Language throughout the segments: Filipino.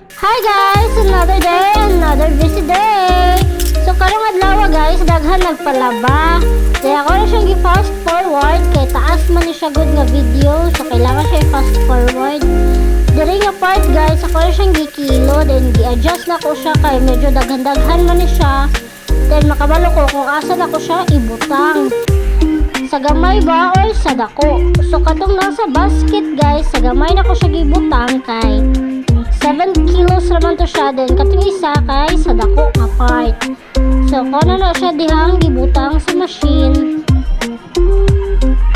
Hi guys! Another day, another busy day! So karong adlaw guys, daghan nagpalaba. Kaya ako na siyang i-fast forward kay taas man ni siya good nga video. So kailangan siya i-fast forward. Diri nga part guys, ako na siyang gikilo. Then gi-adjust na ko siya kay medyo daghan-daghan man ni siya. Then makabalo ko kung asa na ko siya ibutang. Sa gamay ba or sa dako? So katong nasa basket guys, sa gamay na ko siya gibutang kay 7 kilos naman to siya. Then katong isa kay sa dako nga part. So kung na siya dihang gibutang sa machine.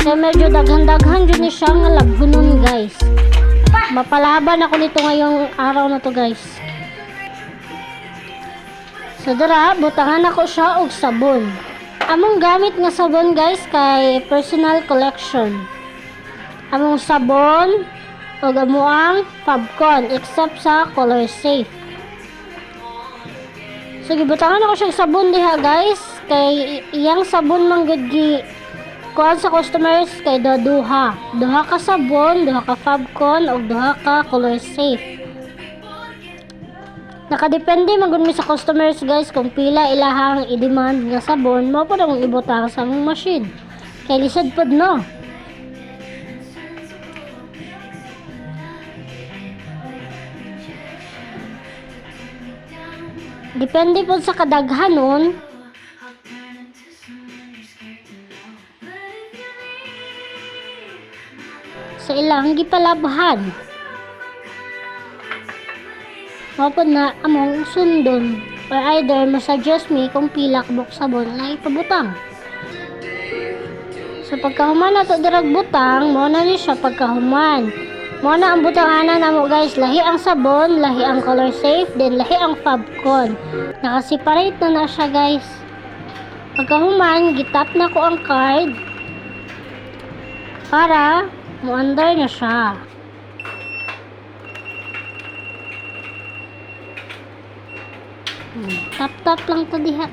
Kaya medyo daghan-daghan dyan ni siya nga labgunon guys. Mapalaban ako nito ngayong araw na to guys. So dara, butangan ako siya og sabon. Among gamit nga sabon guys kay personal collection. Among sabon o amuang Fabcon except sa color safe. So gibutangan ako siya sabon diha guys kay iyang sabon man gud gi kuan sa customers kay duha ka sabon, duha ka Fabcon ug duha ka color safe. Nakadepende man gud mi sa customers guys kung pila ilahang i-demand nga sabon, mao pa dong ibutang sa among machine. Kay lisod pod no. Depende po sa kadaghanon. Sa ilang gipalabhan. Mapod na among sundon or either masuggest me kung pila kabuk sabon na ipabutang. So pagkahuman na to dirag butang, mo na ni siya pagkahuman. Mo na ang butanganan namo guys, lahi ang sabon, lahi ang color safe, then lahi ang Fabcon. Nakaseparate na siya guys. Pagkahuman, gitap na ko ang card para mo-under na siya. Tap-tap lang to diha.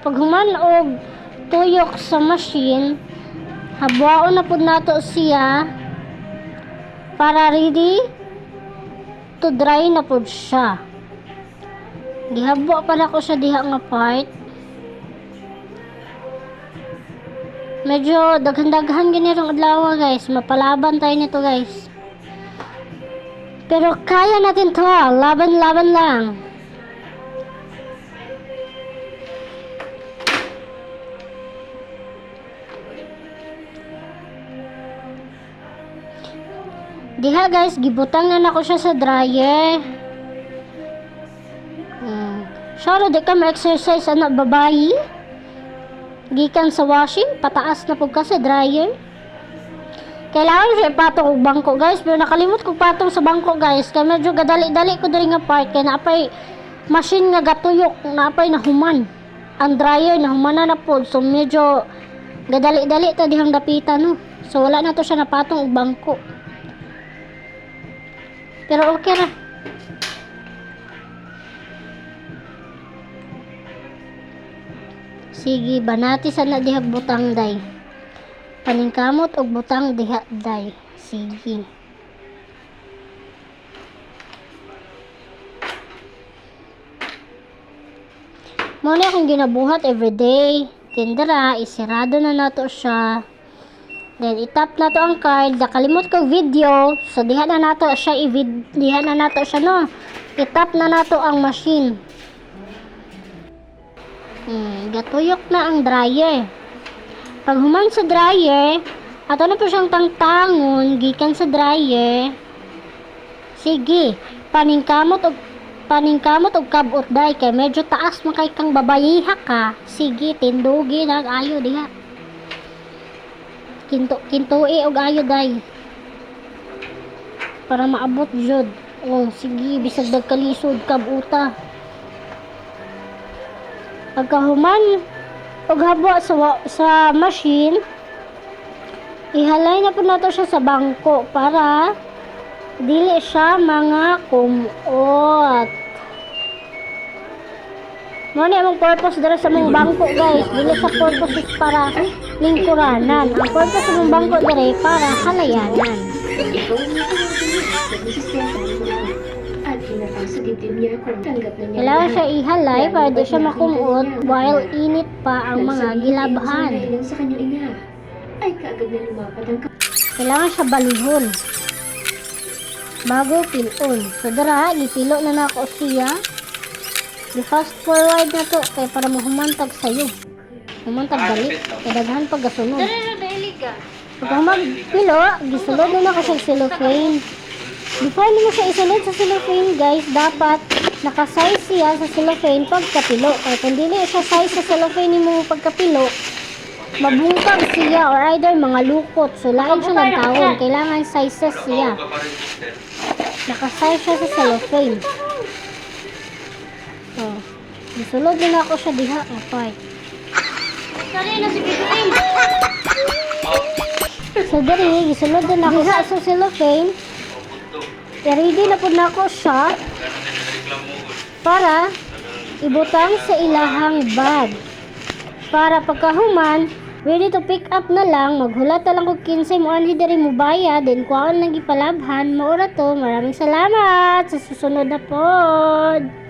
Paghuman og tuyok sa machine, habwaon na pud nato siya para ready to dry na pud siya. Gihabwa pala ko siya diha nga part. Medyo daghan-daghan ganirong adlaw guys, mapalaban tayo nito guys. Pero kaya natin to, laban-laban lang. Diha guys, gibutang na nako siya sa dryer. Sure, di ka ma-exercise anak babayi. Gikan sa washing, pataas na po ka sa dryer. Kailangan siya ipatong og bangko guys, pero nakalimot ko patong sa bangko guys. Kaya medyo gadali-dali ko diri nga part, kaya naapay machine nga gatuyok, naapay nahuman. Ang dryer nahuman na po, so medyo gadali-dali ta dihang dapitan no. So wala na to siya napatong og bangko. Pero okay na. Sige, banati sana diha butang day. Paningkamot og butang diha day. Sige. Muna akong ginabuhat everyday. Tindera, isirado na nato siya. Then itap na to ang card, nakalimot ko video, so diha na nato siya no. Itap na nato ang machine. Gatuyok na ang dryer. Pag human sa dryer, ato na po siyang tangtangon gikan sa dryer. Sige, paningkamot og kabot day kay medyo taas man kay kang babayiha ka. Sige, tindugi na ayo diha. Kintui og ayo day para maabot jud. Oh sige, bisag dagkalisod kabuta. Pagkahuman og habwa sa machine, Ihalay na po nato siya sa bangko para dili siya mga kumot. Mo ni among purpose dira sa mong bangko guys, dili sa purpose is para lingkuranan. Ang purpose sa mong bangko diri para halayanan. At pinapasok dibdib niya kung tanggap na niya. Kailangan siya ihalay para di siya makumot while init pa ang mga gilabhan. Sa kanyang ina, ay kaagad na lumapad ang Kailangan siya balihon bago pilon. So dara, gipilo na nako siya. Di-fast forward na to kay para mahumantag sa'yo. Humantag dali. Kay daghan pag gasunod. Pag magpilo, gisulod na nako siya cellophane. Before mo siya isulod sa cellophane guys, dapat nakasize siya sa cellophane pagkapilo. Kaya kung dili siya size sa cellophane mo pagkapilo, mabungkag siya or either mga lukot. So lain siya ng tawon. Kailangan sizes siya. Nakasize siya sa cellophane. So, gisulod din ako siya diha. Okay. So diri, gisulod din ako sa cellophane. I-ready na po na ako siya para ibutang sa ilahang bag. Para pagkahuman, ready to pick up na lang, maghulat na lang kung 15 mo anhi diri mo bayad, then kuhaan lang ipalabhan, maura to. Maraming salamat sa susunod na pod.